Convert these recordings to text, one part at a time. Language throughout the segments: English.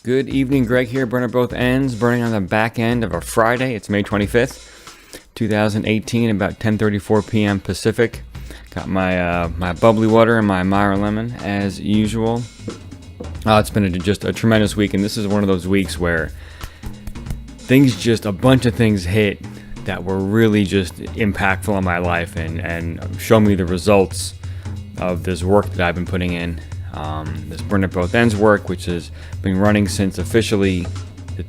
Good evening, Greg here, burning both ends, burning on the back end of a Friday. It's May 25th, 2018, about 10:34 p.m. Pacific. Got my bubbly water and my Myra lemon as usual. It's been just a tremendous week, and this is one of those weeks where a bunch of things hit that were really just impactful in my life and show me the results of this work that I've been putting in. This Burn at Both Ends work, which has been running since officially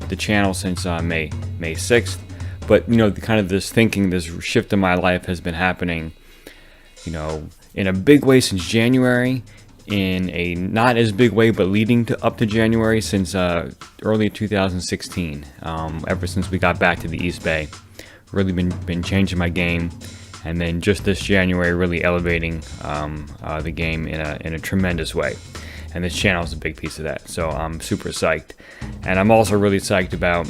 the channel since May 6th. But, this thinking, this shift in my life has been happening, in a big way since January, in a not as big way, but leading up to January since early 2016, ever since we got back to the East Bay. Really been changing my game. And then just this January, really elevating the game in a tremendous way. And this channel is a big piece of that. So I'm super psyched. And I'm also really psyched about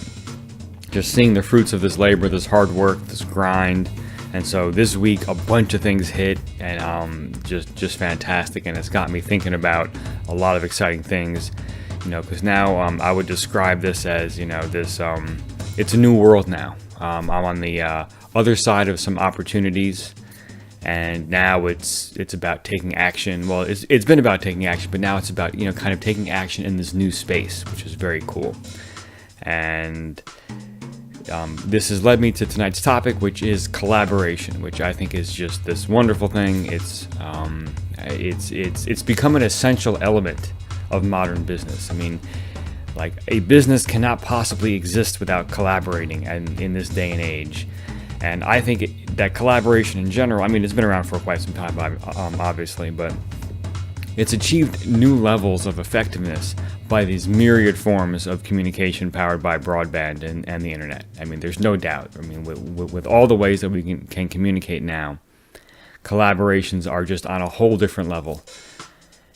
just seeing the fruits of this labor, this hard work, this grind. And so this week, a bunch of things hit, and just fantastic. And it's got me thinking about a lot of exciting things. Because now I would describe this as, it's a new world now. I'm on the other side of some opportunities, and now it's about taking action. Well, it's been about taking action, but now it's about kind of taking action in this new space, which is very cool. And this has led me to tonight's topic, which is collaboration, which I think is just this wonderful thing. It's become an essential element of modern business. I mean, like, a business cannot possibly exist without collaborating, and in this day and age. And I think that collaboration in general, I mean, it's been around for quite some time, obviously, but it's achieved new levels of effectiveness by these myriad forms of communication powered by broadband and the internet. I mean, there's no doubt. I mean, with all the ways that we can communicate now, collaborations are just on a whole different level.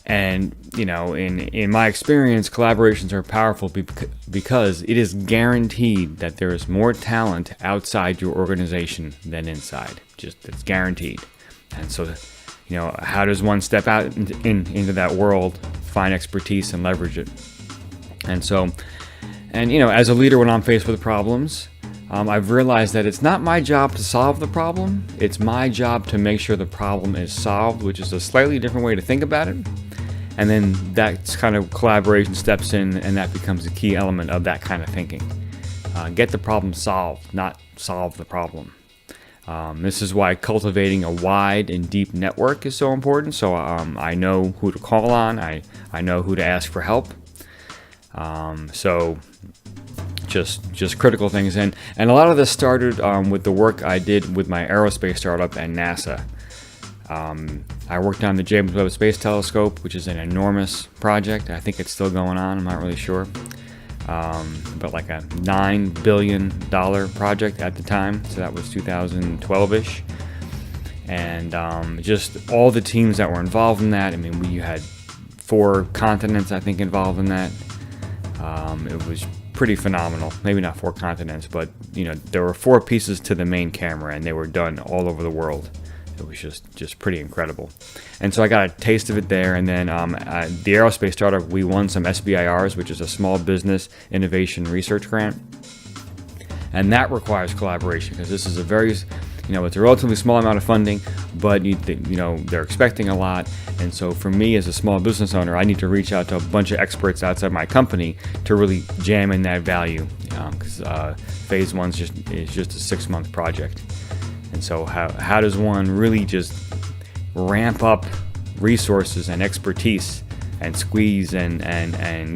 And, in my experience, collaborations are powerful because it is guaranteed that there is more talent outside your organization than inside. It's guaranteed. And so, how does one step out into that world, find expertise, and leverage it? And so, as a leader, when I'm faced with problems, I've realized that it's not my job to solve the problem. It's my job to make sure the problem is solved, which is a slightly different way to think about it. And then that kind of collaboration steps in, and that becomes a key element of that kind of thinking. Get the problem solved, not solve the problem. This is why cultivating a wide and deep network is so important. So I know who to call on. I know who to ask for help. So just critical things. And a lot of this started with the work I did with my aerospace startup and NASA. I worked on the James Webb Space Telescope, which is an enormous project. I think it's still going on. I'm not really sure. But like a $9 billion project at the time. So that was 2012-ish. And just all the teams that were involved in that. I mean, you had 4 continents, I think, involved in that. It was pretty phenomenal. Maybe not 4 continents, but there were 4 pieces to the main camera, and they were done all over the world. It was just pretty incredible. And so I got a taste of it there. And then the aerospace startup, we won some SBIRs, which is a Small Business Innovation Research Grant. And that requires collaboration, because this is a very, it's a relatively small amount of funding, but they're expecting a lot. And so for me as a small business owner, I need to reach out to a bunch of experts outside my company to really jam in that value, because phase 1 is just a 6-month project. And so how does one really just ramp up resources and expertise and squeeze and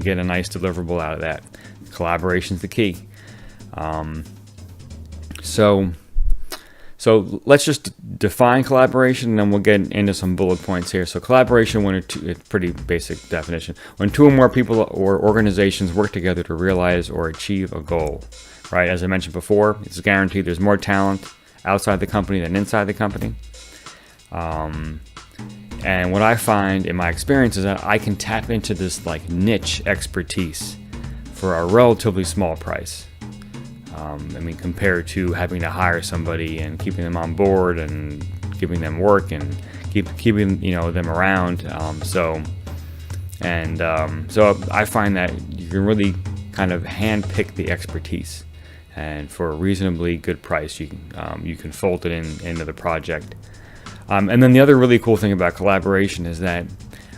get a nice deliverable out of that? Collaboration's the key. So let's just define collaboration, and then we'll get into some bullet points here. So collaboration, it's a pretty basic definition. When 2 or more people or organizations work together to realize or achieve a goal, right? As I mentioned before, it's guaranteed there's more talent outside the company than inside the company. And what I find in my experience is that I can tap into this niche expertise for a relatively small price. Compared to having to hire somebody and keeping them on board and giving them work and keeping them around. So And so I find that you can really kind of hand-pick the expertise, and for a reasonably good price, you can fold it into the project. And then the other really cool thing about collaboration is that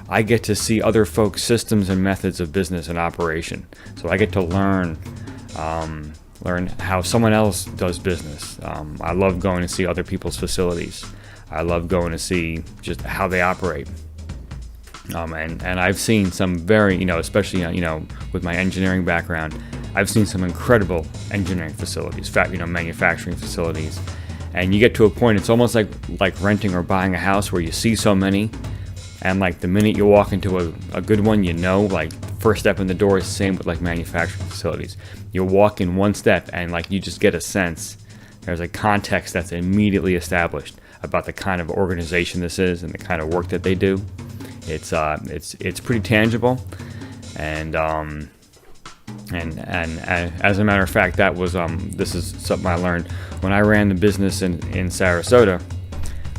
I get to see other folks' systems and methods of business and operation. So I get to learn how someone else does business. I love going to see other people's facilities. I love going to see just how they operate. And I've seen some very, especially, with my engineering background, I've seen some incredible engineering facilities, manufacturing facilities. And you get to a point, it's almost like renting or buying a house where you see so many, and like the minute you walk into a good one, like the first step in the door is the same with like manufacturing facilities. You walk in one step and like you just get a sense. There's a context that's immediately established about the kind of organization this is and the kind of work that they do. It's pretty tangible, and as a matter of fact, that was this is something I learned when I ran the business in Sarasota.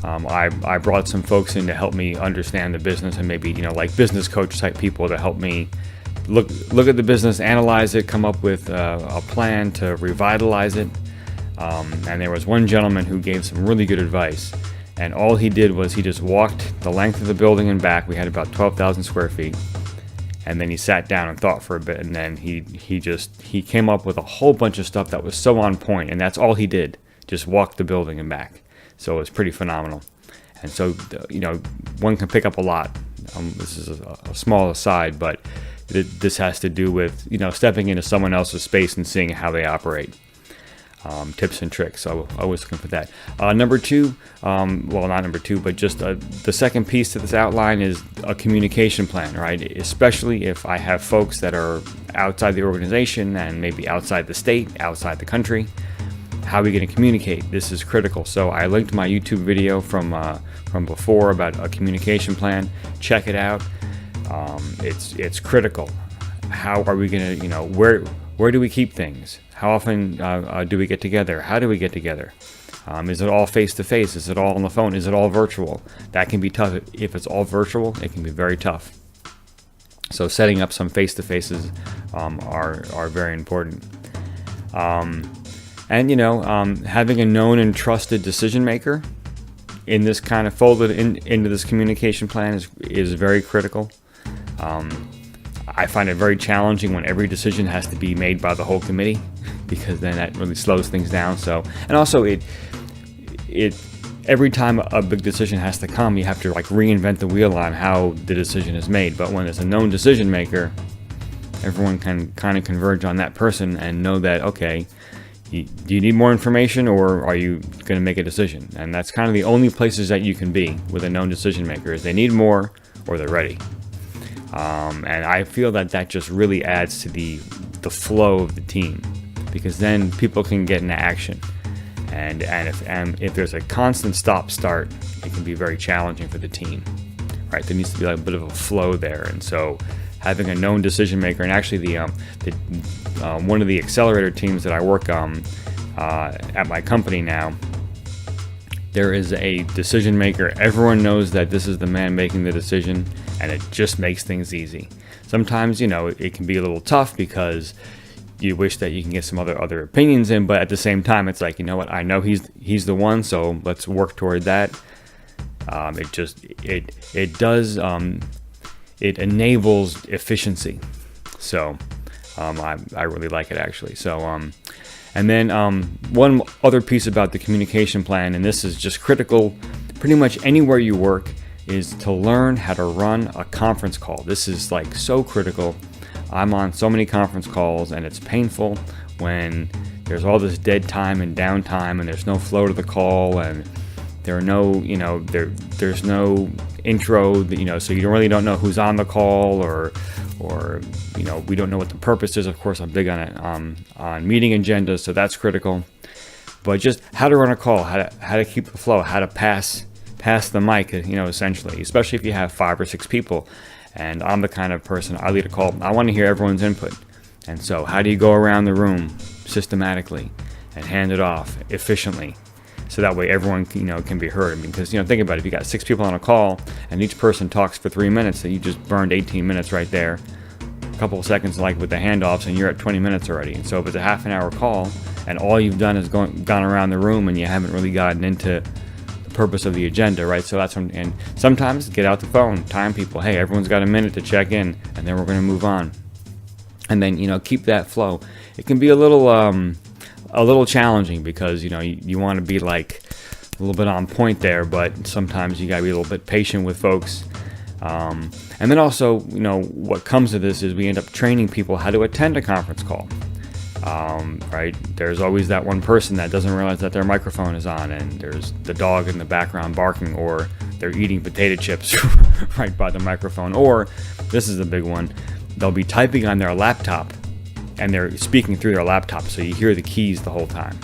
I brought some folks in to help me understand the business, and maybe like business coach type people to help me look at the business, analyze it, come up with a plan to revitalize it. And there was one gentleman who gave some really good advice, and all he did was he just walked the length of the building and back. We had about 12,000 square feet. And then he sat down and thought for a bit, and then he came up with a whole bunch of stuff that was so on point, and that's all he did, just walk the building and back. So it was pretty phenomenal. And so, one can pick up a lot. This is a small aside, but this has to do with, stepping into someone else's space and seeing how they operate. Tips and tricks. So I was looking for that. Number two, well, not number two, but just the second piece to this outline is a communication plan, right? Especially if I have folks that are outside the organization and maybe outside the state, outside the country. How are we going to communicate? This is critical. So I linked my YouTube video from before about a communication plan. Check it out. It's critical. How are we going to, where do we keep things? How often do we get together? How do we get together? Is it all face-to-face? Is it all on the phone? Is it all virtual? That can be tough. If it's all virtual, it can be very tough. So setting up some face-to-faces are very important. And, having a known and trusted decision maker in this kind of folded into this communication plan is very critical. I find it very challenging when every decision has to be made by the whole committee, because then that really slows things down. So, and also it every time a big decision has to come, you have to like reinvent the wheel on how the decision is made. But when there's a known decision maker, everyone can kind of converge on that person and know that, okay, do you need more information, or are you going to make a decision? And that's kind of the only places that you can be with a known decision maker, is they need more or they're ready. And I feel that just really adds to the flow of the team, because then people can get into action. And if there's a constant stop-start, it can be very challenging for the team, right? There needs to be like a bit of a flow there. And so having a known decision maker, and actually one of the accelerator teams that I work on at my company now, there is a decision maker. Everyone knows that this is the man making the decision, and it just makes things easy. Sometimes, it can be a little tough because you wish that you can get some other opinions in, but at the same time, it's like, I know he's the one, so let's work toward that. It enables efficiency. So I really like it, actually. So and then one other piece about the communication plan, and this is just critical pretty much anywhere you work, is to learn how to run a conference call. This is like so critical. I'm on so many conference calls, and it's painful when there's all this dead time and downtime, and there's no flow to the call, and there are no, there's no intro, so you really don't know who's on the call, or we don't know what the purpose is. Of course, I'm big on it, on meeting agendas, so that's critical. But just how to run a call, how to keep the flow, how to pass the mic, essentially, especially if you have 5 or 6 people. And I'm the kind of person, I lead a call, I want to hear everyone's input. And so how do you go around the room systematically and hand it off efficiently so that way everyone can be heard. Because think about it, if you got 6 people on a call and each person talks for 3 minutes, then you just burned 18 minutes right there. A couple of seconds like with the handoffs, and you're at 20 minutes already. And so if it's a half an hour call and all you've done is gone around the room and you haven't really gotten into the purpose of the agenda, right? So that's when, and sometimes get out the phone, time people, hey, everyone's got a minute to check in, and then we're going to move on. And then keep that flow. It can be a little challenging because you want to be like a little bit on point there, but sometimes you gotta be a little bit patient with folks. And then also, what comes to this is we end up training people how to attend a conference call. Right? There's always that one person that doesn't realize that their microphone is on, and there's the dog in the background barking, or they're eating potato chips right by the microphone, or this is a big one, they'll be typing on their laptop and they're speaking through their laptop, so you hear the keys the whole time.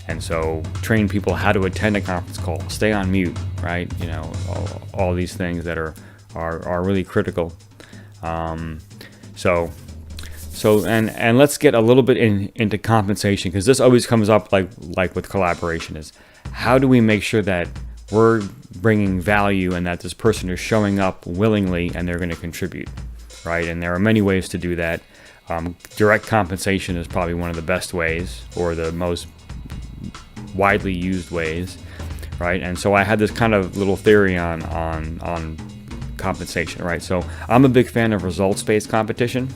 And so train people how to attend a conference call, stay on mute, right? All these things that are really critical. So let's get a little bit into compensation, because this always comes up like with collaboration, is how do we make sure that we're bringing value and that this person is showing up willingly and they're going to contribute, right? And there are many ways to do that. Direct compensation is probably one of the best ways, or the most widely used ways, right? And so I had this kind of little theory on compensation, right? So I'm a big fan of results-based compensation,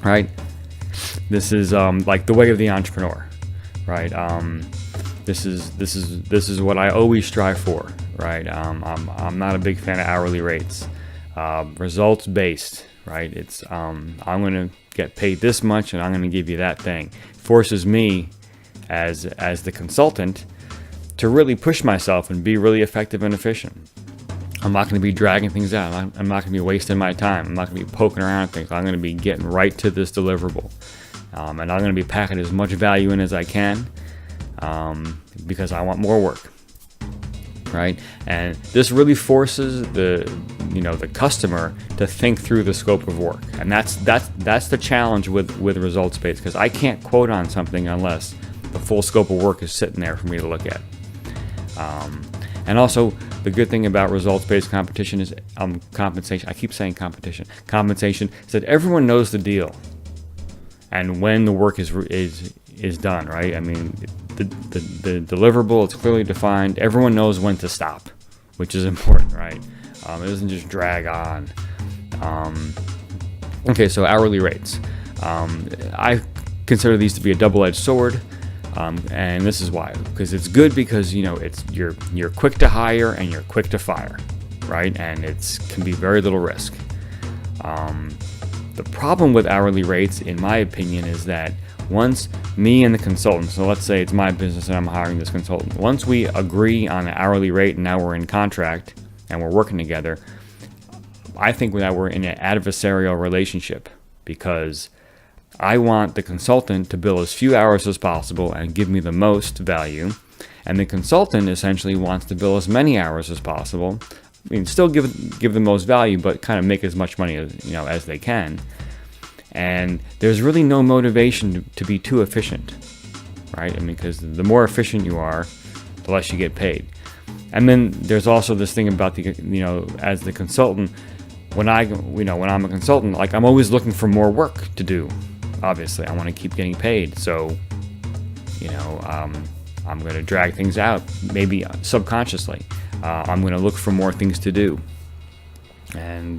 right? This is like the way of the entrepreneur, right? This is what I always strive for, right? I'm not a big fan of hourly rates. Results-based, right? It's I'm going to get paid this much, and I'm going to give you that thing. Forces me as the consultant to really push myself and be really effective and efficient. I'm not going to be dragging things out. I'm not going to be wasting my time. I'm not going to be poking around at things. I'm going to be getting right to this deliverable. And I'm going to be packing as much value in as I can, because I want more work, right? And this really forces the customer to think through the scope of work. And that's the challenge with results-based, because I can't quote on something unless the full scope of work is sitting there for me to look at. And also, the good thing about results-based competition is compensation. I keep saying competition. Compensation is that everyone knows the deal, and when the work is done, right? I mean, the deliverable is clearly defined. Everyone knows when to stop, which is important, right? It doesn't just drag on. Okay, so hourly rates. I consider these to be a double-edged sword. And this is why, because it's good because you're quick to hire and you're quick to fire, right? And it can be very little risk. The problem with hourly rates, in my opinion, is that once me and the consultant, so let's say it's my business and I'm hiring this consultant, once we agree on an hourly rate and now we're in contract and we're working together, I think that we're in an adversarial relationship, because I want the consultant to bill as few hours as possible and give me the most value, and the consultant essentially wants to bill as many hours as possible. I mean, still give the most value, but kind of make as much money as they can. And there's really no motivation to be too efficient, right? I mean, because the more efficient you are, the less you get paid. And then there's also this thing about as the consultant, when I'm a consultant, like, I'm always looking for more work to do. Obviously, I want to keep getting paid, so I'm going to drag things out, maybe subconsciously. I'm going to look for more things to do, and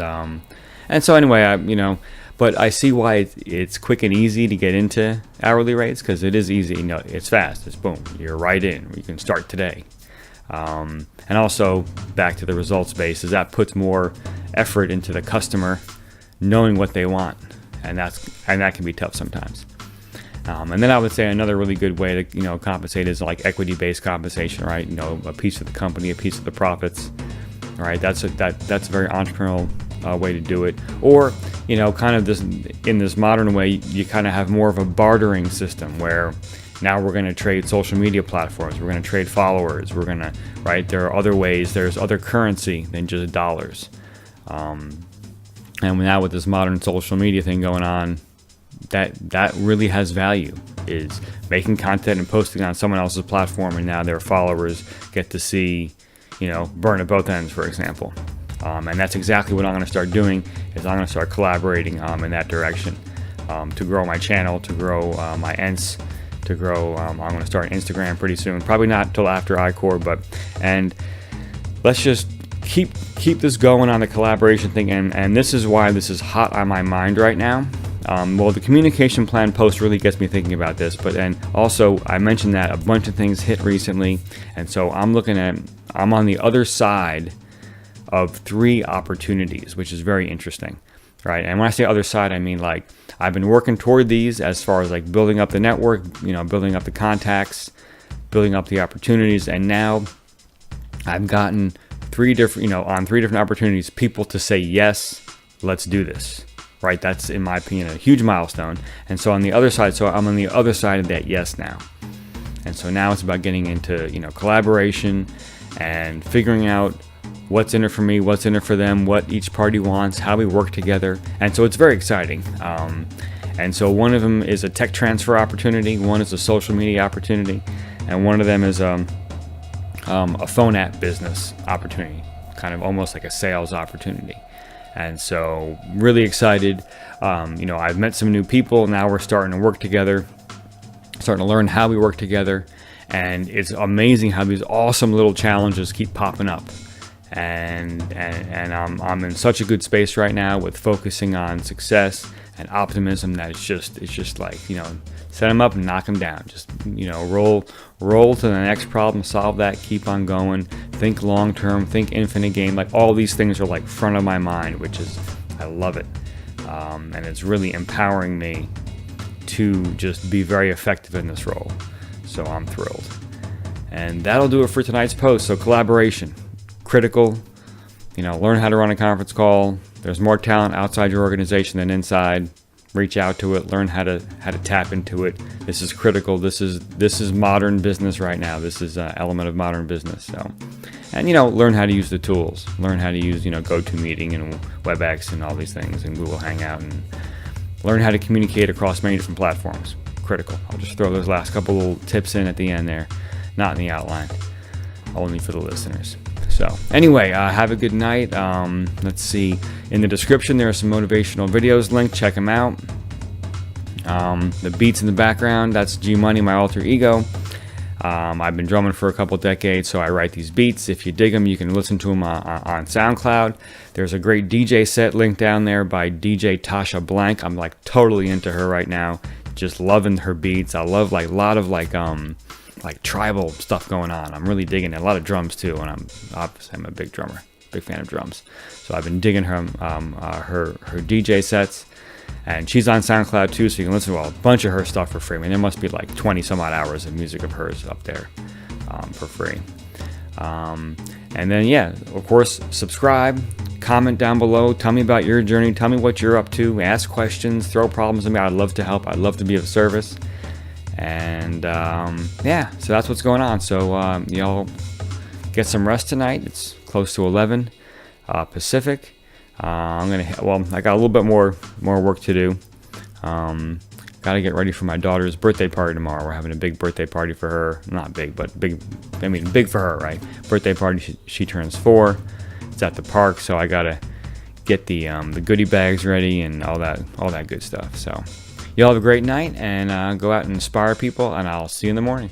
so anyway, but I see why it's quick and easy to get into hourly rates, because it is easy. It's fast. It's boom. You're right in. You can start today. And also, back to the results base, is that puts more effort into the customer knowing what they want. And that can be tough sometimes. And then I would say another really good way to compensate is like equity-based compensation, right? A piece of the company, a piece of the profits, right? That's a very entrepreneurial way to do it. Or kind of this, in this modern way, you kind of have more of a bartering system where now we're going to trade social media platforms, we're going to trade followers, we're going to, right? There are other ways. There's other currency than just dollars. And now with this modern social media thing going on, that really has value. is making content and posting on someone else's platform, and now their followers get to see, burn at both ends, for example. And that's exactly what I'm going to start doing, is I'm going to start collaborating in that direction to grow my channel, to grow my ents, to grow. I'm going to start Instagram pretty soon, probably not till after iCore, and let's just keep this going on the collaboration thing, and this is why this is hot on my mind right now. The communication plan post really gets me thinking about this, but then also I mentioned that a bunch of things hit recently, and so I'm on the other side of 3 opportunities, which is very interesting, right? And when I say other side, I mean like I've been working toward these as far as like building up the network, building up the contacts, building up the opportunities, and now I've gotten 3 different opportunities, people to say, yes, let's do this, right? That's, in my opinion, a huge milestone. And so on the other side, I'm on the other side of that yes now. And so now it's about getting into, collaboration and figuring out what's in it for me, what's in it for them, what each party wants, how we work together. And so it's very exciting. And so one of them is a tech transfer opportunity, one is a social media opportunity, and one of them is a phone app business opportunity, kind of almost like a sales opportunity. And so really excited. I've met some new people. Now we're starting to work together, starting to learn how we work together. And it's amazing how these awesome little challenges keep popping up. And I'm in such a good space right now with focusing on success and optimism that it's just like, set them up and knock them down. Just, roll to the next problem, solve that, keep on going, think long term, think infinite game. Like all these things are like front of my mind, which is, I love it. And it's really empowering me to just be very effective in this role. So I'm thrilled. And that'll do it for tonight's post. So collaboration, critical. Learn how to run a conference call. There's more talent outside your organization than inside. Reach out to it. Learn how to tap into it. This is critical. This is modern business right now. This is an element of modern business. So, and learn how to use the tools. Learn how to use GoToMeeting and WebEx and all these things, and Google Hangout, and learn how to communicate across many different platforms. Critical. I'll just throw those last couple little tips in at the end there, not in the outline, only for the listeners. So anyway, have a good night. Let's see. In the description, there are some motivational videos linked. Check them out. The beats in the background, that's G Money, my alter ego. I've been drumming for a couple decades, so I write these beats. If you dig them, you can listen to them on SoundCloud. There's a great DJ set linked down there by DJ Tasha Blank. I'm like totally into her right now. Just loving her beats. I love like a lot of like tribal stuff going on. I'm really digging it. A lot of drums too, and I'm a big drummer, big fan of drums. So I've been digging her DJ sets, and she's on SoundCloud too, so you can listen to a bunch of her stuff for free. I mean, there must be like 20 some odd hours of music of hers up there for free. And then of course, subscribe, comment down below, tell me about your journey, tell me what you're up to, ask questions, throw problems at me. I'd love to help. I'd love to be of service. And so that's what's going on. So y'all get some rest tonight. It's close to 11 Pacific. I got a little bit more work to do. Got to get ready for my daughter's birthday party tomorrow. We're having a big birthday party for her. Not big, but big. I mean, big for her, right? Birthday party. She turns 4. It's at the park, so I gotta get the goodie bags ready and all that good stuff. So. Y'all have a great night, and go out and inspire people, and I'll see you in the morning.